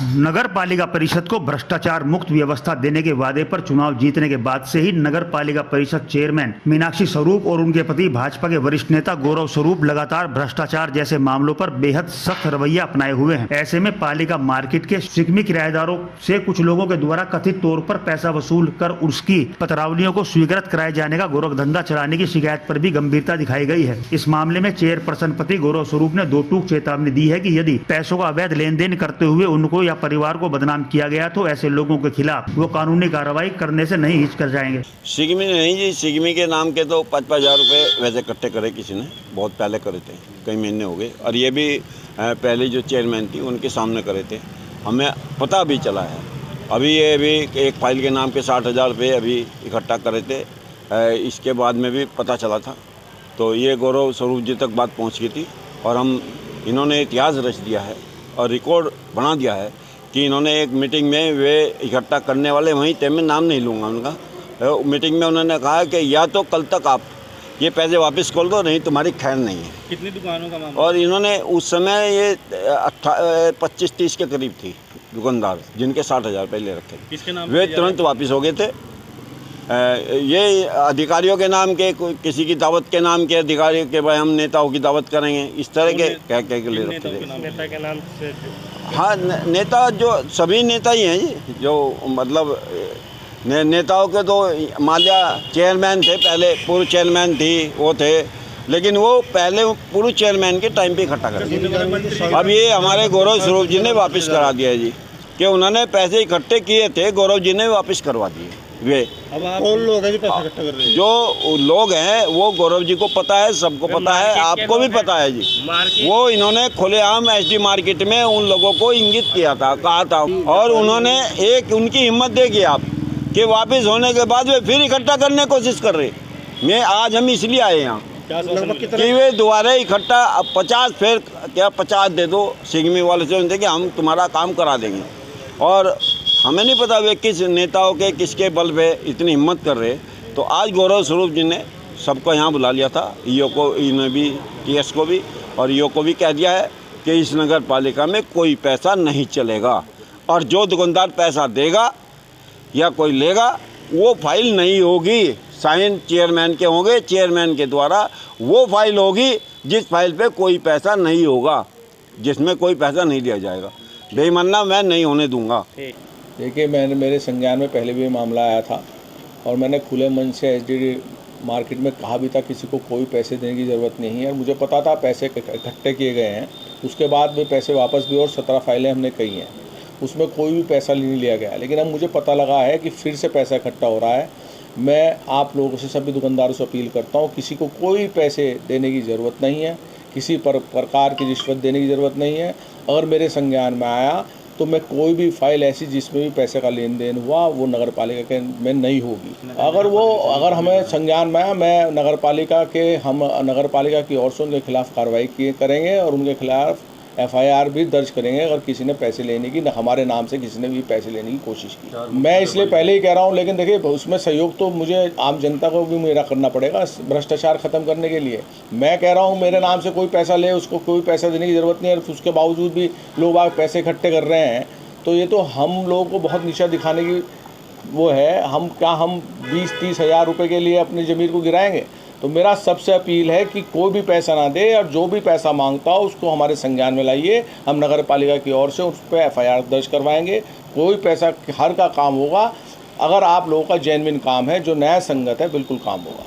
नगर पालिका परिषद को भ्रष्टाचार मुक्त व्यवस्था देने के वादे पर चुनाव जीतने के बाद से ही नगर पालिका परिषद चेयरमैन मीनाक्षी स्वरूप और उनके पति भाजपा के वरिष्ठ नेता गौरव स्वरूप लगातार भ्रष्टाचार जैसे मामलों पर बेहद सख्त रवैया अपनाए हुए हैं। ऐसे में पालिका मार्केट के सिकमी किराएदारों से कुछ लोगों के द्वारा कथित तौर पर पैसा वसूल कर उसकी पत्रावलियों को स्वीकृत कराए जाने का गोरखधंधा चलाने की शिकायत पर भी गंभीरता दिखाई गई है। इस मामले में चेयरपर्सन पति गौरव स्वरूप ने दो टूक चेतावनी दी है कि यदि पैसों का अवैध लेन देन करते हुए उनको या परिवार को बदनाम किया गया तो ऐसे लोगों के खिलाफ वो कानूनी कार्रवाई करने से नहीं हिचक जाएंगे। सिगमी नहीं जी, सिगमी के नाम के तो 5,000 रुपये वैसे इकट्ठे करे किसी ने, बहुत पहले करे थे, कई महीने हो गए। और ये भी पहले जो चेयरमैन थी उनके सामने करे थे, हमें पता भी चला है। अभी ये भी एक फाइल के नाम के 60,000 रुपये अभी इकट्ठा करे थे, इसके बाद में भी पता चला था। तो ये गौरव स्वरूप जी तक बात पहुँच गई थी और इन्होंने इतिहास रच दिया है और रिकॉर्ड बना दिया है कि इन्होंने एक मीटिंग में वे इकट्ठा करने वाले वहीं थे, मैं नाम नहीं लूँगा उनका, मीटिंग में उन्होंने कहा कि या तो कल तक आप ये पैसे वापस खोल दो, नहीं तुम्हारी खैर नहीं है। कितनी दुकानों का मामला? और इन्होंने उस समय ये 25-30 के करीब थी दुकानदार जिनके 60,000 पहले रखे, किसके नाम वे तुरंत वापस हो गए थे। ये अधिकारियों के नाम के, किसी की दावत के नाम के अधिकारी के भाई हम नेताओं की दावत करेंगे, इस तरह के क्या क्या के लिए रखते थे। नेता के नाम से? हाँ, नेता जो सभी नेता ही हैं जी, जो मतलब नेताओं के तो माल्या चेयरमैन थे, पहले पूर्व चेयरमैन थी वो थे, लेकिन वो पहले पूर्व चेयरमैन के टाइम पे इकट्ठा कर। अब ये हमारे गौरव स्वरूप जी ने वापस करा दिया है जी, कि उन्होंने पैसे इकट्ठे किए थे, गौरव जी ने वापस करवा दिए। वे कौन लोग हैं जो पैसे इकट्ठा कर रहे हैं? जो लोग हैं वो गौरव जी को पता है, सबको पता है, आपको भी पता है जी। वो इन्होंने खुलेआम एसडी मार्केट में उन लोगों को इंगित किया था, कहा था, और उन्होंने एक उनकी हिम्मत देखी आप कि वापस होने के बाद वे फिर इकट्ठा करने की कोशिश कर रहे। मैं आज हम इसलिए आए यहाँ कि वे दोबारा इकट्ठा 50 फिर क्या 50 दे दो सिगमी वाले से, उनसे कि हम तुम्हारा काम करा देंगे। और हमें नहीं पता वे किस नेताओं के किसके बल पे इतनी हिम्मत कर रहे। तो आज गौरव स्वरूप जी ने सबको यहाँ बुला लिया था, ईओ को, इन्हें भी, टीएस को भी, और ईओ को भी कह दिया है कि इस नगर पालिका में कोई पैसा नहीं चलेगा, और जो दुकानदार पैसा देगा या कोई लेगा वो फाइल नहीं होगी, साइन चेयरमैन के होंगे, चेयरमैन के द्वारा वो फाइल होगी जिस फाइल पे कोई पैसा नहीं होगा, जिसमें कोई पैसा नहीं लिया जाएगा। बेईमाना मैं नहीं होने दूंगा। देखिए, मेरे संज्ञान में पहले भी मामला आया था और मैंने खुले मन से एसडी मार्केट में कहा भी था किसी को कोई पैसे देने की ज़रूरत नहीं है, और मुझे पता था पैसे इकट्ठे किए गए हैं। उसके बाद भी पैसे वापस भी, और 17 फाइलें हमने कही हैं, उसमें कोई भी पैसा नहीं लिया गया। लेकिन अब मुझे पता लगा है कि फिर से पैसा इकट्ठा हो रहा है। मैं आप लोगों से, सभी दुकानदारों से अपील करता हूँ, किसी को कोई पैसे देने की ज़रूरत नहीं है, किसी प्रकार की रिश्वत देने की ज़रूरत नहीं है। अगर मेरे संज्ञान में आया तो मैं कोई भी फाइल ऐसी जिसमें भी पैसे का लेन देन हुआ वो नगर पालिका के में नहीं होगी। अगर हमें संज्ञान में आया, मैं नगर पालिका की ओर से उनके खिलाफ कार्रवाई करेंगे और उनके खिलाफ FIR भी दर्ज करेंगे अगर किसी ने पैसे लेने की, हमारे नाम से किसी ने भी पैसे लेने की कोशिश की। मैं इसलिए पहले ही कह रहा हूँ, लेकिन देखिए उसमें सहयोग तो मुझे आम जनता को भी मेरा करना पड़ेगा भ्रष्टाचार ख़त्म करने के लिए। मैं कह रहा हूँ मेरे नाम से कोई पैसा ले, उसको कोई पैसा देने की ज़रूरत नहीं है, उसके बावजूद भी लोग आप पैसे इकट्ठे कर रहे हैं, तो ये तो हम लोगों को बहुत नीचा दिखाने की वो है। हम 20-30 हज़ार रुपये के लिए अपनी ज़मीन को गिराएंगे? तो मेरा सबसे अपील है कि कोई भी पैसा ना दे, और जो भी पैसा मांगता हो उसको हमारे संज्ञान में लाइए। हम नगर पालिका की ओर से उस पर FIR दर्ज करवाएंगे। कोई पैसा हर का काम होगा, अगर आप लोगों का जेन्युइन काम है, जो न्याय संगत है, बिल्कुल काम होगा।